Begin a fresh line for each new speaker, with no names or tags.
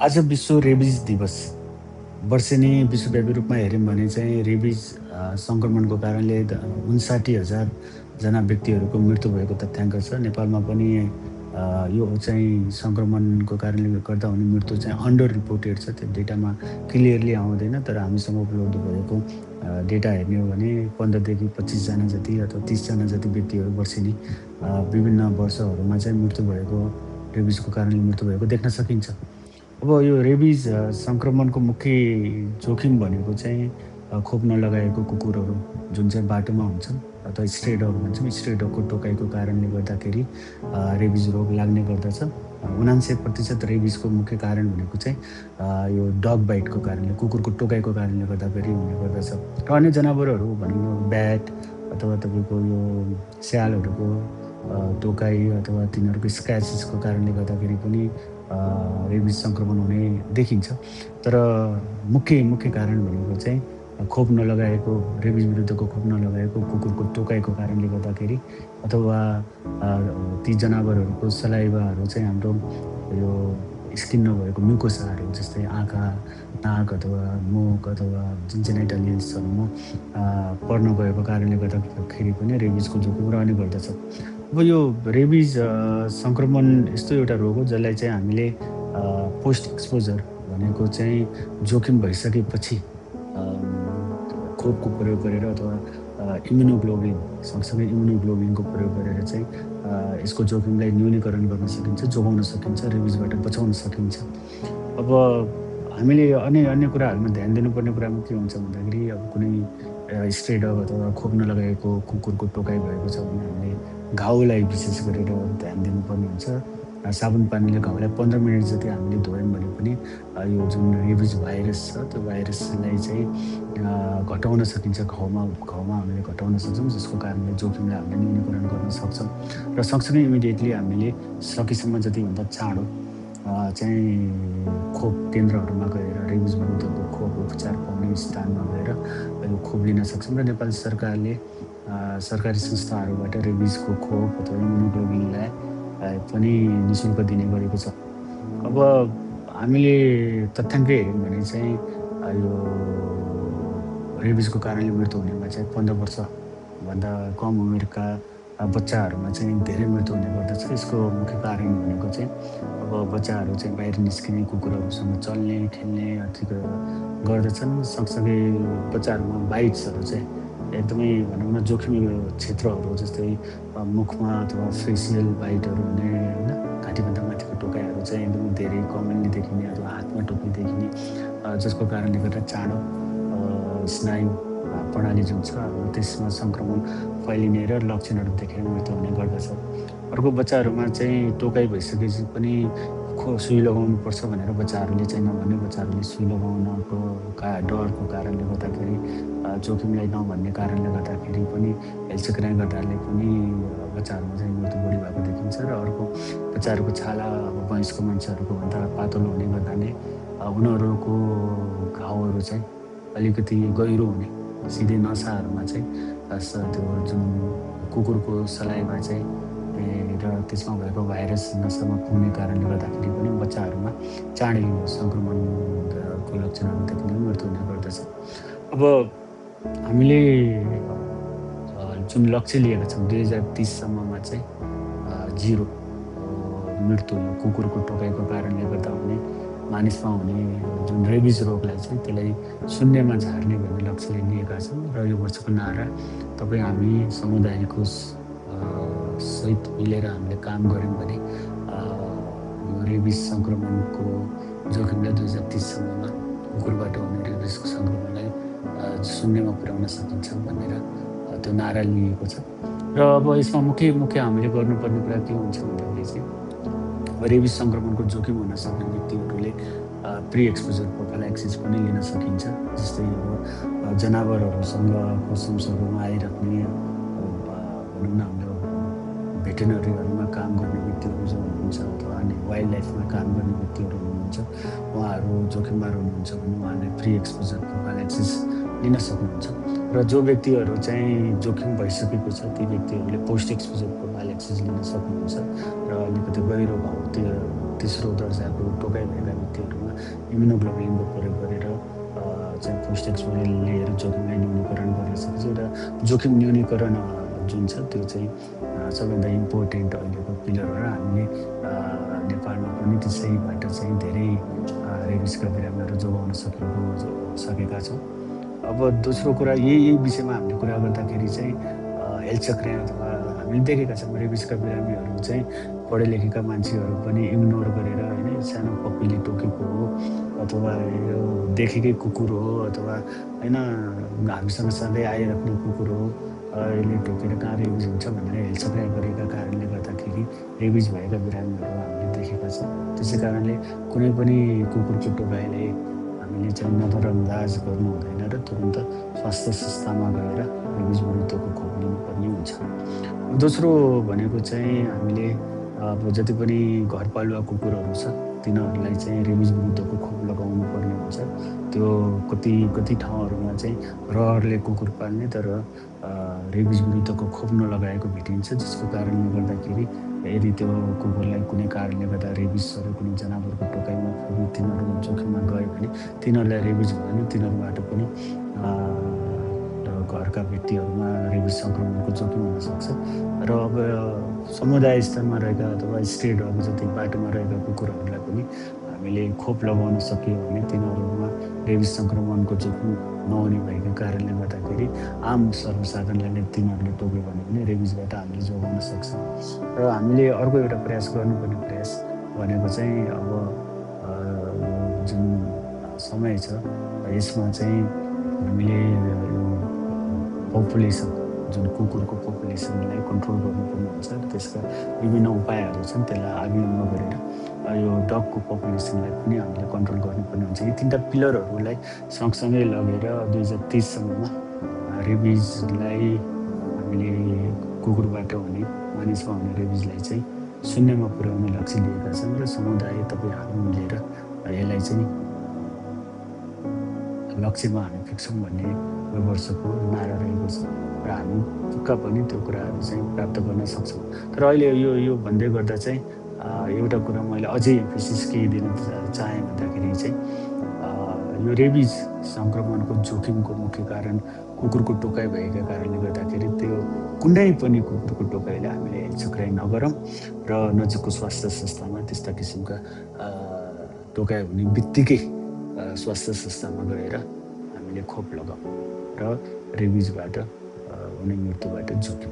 आज विश्व रेबिज दिवस। वर्षेनी विश्वव्यापी रूपमा हेऱ्यौँ भने चाहिँ रेबिज सङ्क्रमणको कारणले ५९,००० जना व्यक्तिहरूको मृत्यु भएको तथ्याङ्क छ। नेपालमा पनि यो चाहिँ सङ्क्रमणको कारणले गर्दा हुने मृत्यु चाहिँ अन्डर रिपोर्टेड छ। त्यो डेटामा क्लियरली आउँदैन। तर हामीसँग उपलब्ध भएको डेटा हेर्ने हो भने 15 देखि 25 जना जति अथवा 30 जना जति व्यक्तिहरू वर्षेनी विभिन्न वर्षहरूमा चाहिँ मृत्यु भएको, रेबिजको कारणले मृत्यु भएको देख्न सकिन्छ। अब यो रेबिज सङ्क्रमणको मुख्य जोखिम भनेको चाहिँ खोप नलगाएको कुकुरहरू जुन चाहिँ बाटोमा हुन्छन् अथवा स्ट्रे डग भन्छौँ। स्ट्रे डगको टोकाइको कारणले गर्दाखेरि रेबिज रोग लाग्ने गर्दछ। ९९% रेबिजको मुख्य कारण भनेको चाहिँ यो डग बाइटको कारणले, कुकुरको टोकाइको कारणले गर्दाखेरि हुने गर्दछ। र अन्य जनावरहरू भनेको ब्याट अथवा तपाईँको यो स्यालहरूको टोकाइ अथवा तिनीहरूको स्क्रैचेसको कारणले गर्दाखेरि पनि रेबिज सङ्क्रमण हुने देखिन्छ। तर मुख्य मुख्य कारण भनेको चाहिँ खोप नलगाएको, रेबिज विरुद्धको खोप नलगाएको कुकुरको टोकाइको कारणले गर्दाखेरि अथवा ती जनावरहरूको सलाइभाहरू चाहिँ हाम्रो यो स्किन नभएको म्युकोसाहरू जस्तै आँखा, नाक अथवा मुख अथवा जेनिटल हिल्सहरूमा पर्न गएको कारणले गर्दाखेरि पनि रेबिजको जोखिम रहने गर्दछ। अब यो रेबिज सङ्क्रमण यस्तो एउटा रोग हो जसलाई चाहिँ हामीले पोस्ट एक्सपोजर भनेको चाहिँ जोखिम भइसकेपछि खोपको प्रयोग गरेर अथवा इम्युनोग्लोबिन सँगसँगै इम्युनोग्लोबिनको प्रयोग गरेर चाहिँ यसको जोखिमलाई न्यूनीकरण गर्न सकिन्छ, जोगाउन सकिन्छ, रेबिजबाट बचाउन सकिन्छ। अब हामीले अन्य अन्य कुराहरूमा ध्यान दिनुपर्ने कुरामा के हुन्छ भन्दाखेरि अब कुनै स्ट्रे डग अथवा खोप नलगाएको कुकुरको टोकाइ भएको छ भने हामीले घाउलाई विशेष गरेर ध्यान दिनुपर्ने हुन्छ। साबुन पानीले घाउलाई 15 मिनट जति हामीले धोयौँ भने पनि यो जुन रेबिज भाइरस छ त्यो भाइरसलाई चाहिँ घटाउन सकिन्छ। घाउमा घाउमा हामीले घटाउन सक्छौँ, जसको कारणले जोखिमलाई हामीले न्यूनीकरण गर्न सक्छौँ। र सँगसँगै इमिडिएटली हामीले सकेसम्म जतिभन्दा चाँडो चाहिँ खोप केन्द्रहरूमा गएर रेबिज विरुद्धको खोप उपचार पाउने स्थानमा गएर यो खोप लिन सक्छौँ। र नेपाल सरकारले सरकारी संस्थाहरूबाट रेबिजको खोप अथवा इम्युनोग्लोबिनलाई पनि निःशुल्क दिने गरेको छ। अब हामीले तथ्याङ्क हेऱ्यौँ भने चाहिँ यो रेबिजको कारणले मृत्यु हुनेमा चाहिँ 15 वर्षभन्दा कम उमेरका बच्चाहरूमा चाहिँ धेरै मृत्यु हुने गर्दछ। यसको मुख्य कारण भनेको चाहिँ अब बच्चाहरू चाहिँ बाहिर निस्किने, कुकुरहरूसँग चल्ने, खेल्ने आदिको गर्दछन्। सँगसँगै बच्चाहरूमा बाइट्सहरू चाहिँ एकदमै भनौँ न जोखिमी क्षेत्रहरू जस्तै मुखमा अथवा फेसियल बाइटहरू हुने होइन, घाँटीभन्दा माथिको टोकाइहरू चाहिँ एकदमै धेरै कमनली देखिने अथवा हातमा टोपी देखिने, जसको कारणले गर्दा चाँडो स्नायु प्रणाली जुन छ त्यसमा सङ्क्रमण फैलिने र लक्षणहरू देखेर मृत्यु हुने गर्दछ। अर्को बच्चाहरूमा चाहिँ टोकाइ भइसकेपछि पनि सुई लगाउनुपर्छ भनेर बच्चाहरूले चाहिँ नभन्ने, बच्चाहरूले सुई लगाउनको डरको कारणले गर्दाखेरि जोखिमलाई नभन्ने कारणले गर्दाखेरि पनि हेलचेक्राइ गर्दाले पनि बच्चाहरूमा चाहिँ मृत्यु बढी भएको देखिन्छ। र अर्को बच्चाहरूको छाला अब वयस्क मान्छेहरूको भन्दा पातलो हुने गर्नाले उनीहरूको घाउहरू चाहिँ अलिकति गहिरो हुने, सिधै नसाहरूमा चाहिँ त्यो जुन कुकुरको सलाइमा चाहिँ र त्यसमा भएको भाइरस नसामा पुग्ने कारणले गर्दाखेरि पनि बच्चाहरूमा चाँडै यो सङ्क्रमणको लक्षणहरू देखिने मृत्यु हुने गर्दछ। अब हामीले जुन लक्ष्य लिएका छौँ 2030 सम्ममा चाहिँ 0 मृत्यु यो कुकुरको टोकाइको कारणले गर्दा हुने मानिसमा हुने जुन रेबिज रोगलाई चाहिँ त्यसलाई शून्यमा झार्ने भन्ने लक्ष्यले लिएका छौँ। र यो वर्षको नारा तपाईँ हामी समुदायको सहित मिलेर हामीले काम गऱ्यौँ भने यो रेबिज सङ्क्रमणको जोखिमलाई 2030 सम्ममा कुकुरबाट हुने रेबिजको सङ्क्रमणलाई शून्यमा पुर्याउन सकिन्छ भनेर त्यो नारा लिएको छ। र अब यसमा मुख्य मुख्य हामीले गर्नुपर्ने कुरा के हुन्छ भन्दाखेरि चाहिँ रेबिज सङ्क्रमणको जोखिम हुन सक्ने व्यक्तिहरूले प्री एक्सपोजर प्रोफाइलाक्सिस पनि लिन सकिन्छ। जस्तै अब जनावरहरूसँगको संसर्गमा आइराख्ने भनौँ न हाम्रो भेटेनरीहरूमा काम गर्ने व्यक्तिहरू जो हुनुहुन्छ अथवा अन्य वाइल्ड लाइफमा काम गर्ने व्यक्तिहरू हुनुहुन्छ, उहाँहरू जोखिममा हुनुहुन्छ भने उहाँले प्री एक्सपोजर प्रोफाइलाक्सिस लिन सक्नुहुन्छ। र जो व्यक्तिहरू चाहिँ जोखिम भइसकेको छ ती व्यक्तिहरूले पोस्ट एक्सपोजर प्रोफाइलाक्सिस लिन सक्नुहुन्छ। र अलिकति गहिरो घाउ त्यो तेस्रो दर्जाको टोकाइ भएका व्यक्तिहरूमा इम्युनोग्लोबुलिनको प्रयोग गरेर चाहिँ पोस्ट-एक्सपोजर लिएर जोखिमलाई न्यूनीकरण गर्न सकिन्छ। एउटा जोखिम न्यूनीकरण जुन छ त्यो चाहिँ सबैभन्दा इम्पोर्टेन्ट अहिलेको पिलर हो र हामीले नेपालमा पनि त्यसैबाट चाहिँ धेरै रेबिसका बिरामीहरू जोगाउन सकेका छौँ। अब दोस्रो कुरा यही विषयमा हामीले कुरा गर्दाखेरि चाहिँ हेल्थ चक्र अथवा हामीले देखेका छौँ रेबिसका बिरामीहरू चाहिँ पढे लेखेका मान्छेहरू पनि इग्नोर गरेर होइन सानो पप्पीले टोकेको हो अथवा यो देखेकै कुकुर हो अथवा होइन हामीसँग सधैँ आइराख्ने कुकुर हो यसले टोकेर कहाँ रेबिज हुन्छ भनेर हेल्थ चक्र गरेका कारणले गर्दाखेरि रेबिज भएका बिरामीहरू हामीले देखेका छौँ। त्यसै कारणले कुनै पनि कुकुरको टोकाइले हामीले चाहिँ नजरअन्दाज गर्नु हुँदैन र तुरुन्त स्वास्थ्य संस्थामा गएर रेबिज विरुद्धको खोप लिनुपर्ने हुन्छ। दोस्रो भनेको चाहिँ हामीले अब जति पनि घरपालुवा कुकुरहरू छ तिनीहरूलाई चाहिँ रेबिज विरुद्धको खोप लगाउनु पर्ने हुन्छ। त्यो कति ठाउँहरूमा चाहिँ रहरले कुकुर पाल्ने तर रेबिज विरुद्धको खोप नलगाएको भेटिन्छ, जसको कारणले गर्दाखेरि यदि त्यो कुकुरलाई कुनै कारणले गर्दा रेबिसहरू कुनै जनावरको टोकाइमा तिनीहरू जोखिममा गयो भने तिनीहरूलाई रेबिज भएन, तिनीहरूबाट पनि घरका व्यक्तिहरूमा रेबिज सङ्क्रमणको जोखिम हुनसक्छ। र अब समुदाय स्तरमा रहेका अथवा स्टेटहरू जति बाटोमा रहेका कुकुरहरूलाई पनि हामीले खोप लगाउन सक्यो भने तिनीहरूमा रेबिज सङ्क्रमणको जोखिम नहुने भएको कारणले गर्दाखेरि आम सर्वसाधारणलाई नै तिनीहरूले टोक्यो भने पनि रेबिजबाट हामीले जोगाउन सक्छौँ। र हामीले अर्को एउटा प्रयास गर्नुपर्ने प्रयास भनेको चाहिँ अब जुन समय छ यसमा चाहिँ हामीले पपुलेसन जुन कुकुरको पपुलेसनलाई कन्ट्रोल गर्नुपर्ने हुन्छ। त्यसका विभिन्न उपायहरू छन्, त्यसलाई अवलम्बन गरेर यो डगको पपुलेसनलाई पनि हामीले कन्ट्रोल गर्नुपर्ने हुन्छ। यी तिनवटा पिलरहरूलाई सँगसँगै लगेर 2030सम्ममा रेबिजलाई हामीले कुकुरबाट हुने मानिसमा हुने रेबिजलाई चाहिँ शून्यमा पुर्याउने लक्ष्य लिएका छन् र समुदाय तपाईँहरू मिलेर यसलाई चाहिँ लक्ष्यमा हामी पुग्छौँ भन्ने यो वर्षको नारा रहेको छ र हामी पक्का पनि त्यो कुराहरू चाहिँ प्राप्त गर्न सक्छौँ। तर अहिले यो भन्दै गर्दा चाहिँ एउटा कुरा मैले अझै एम्फेसिस केही दिन चाहेँ भन्दाखेरि चाहिँ यो रेबिज सङ्क्रमणको जोखिमको मुख्य कारण कुकुरको टोकाइ भएका कारणले गर्दाखेरि त्यो कुनै पनि कुकुरको टोकाइले हामीले हेलचक्राइ नगरौँ र नजिकको स्वास्थ्य संस्थामा त्यस्ता किसिमका टोकाइ हुने बित्तिकै स्वास्थ्य संस्थामा गएर हामीले खोप लगाऊँ र रेबिजबाट हुने मृत्युबाट जोखिम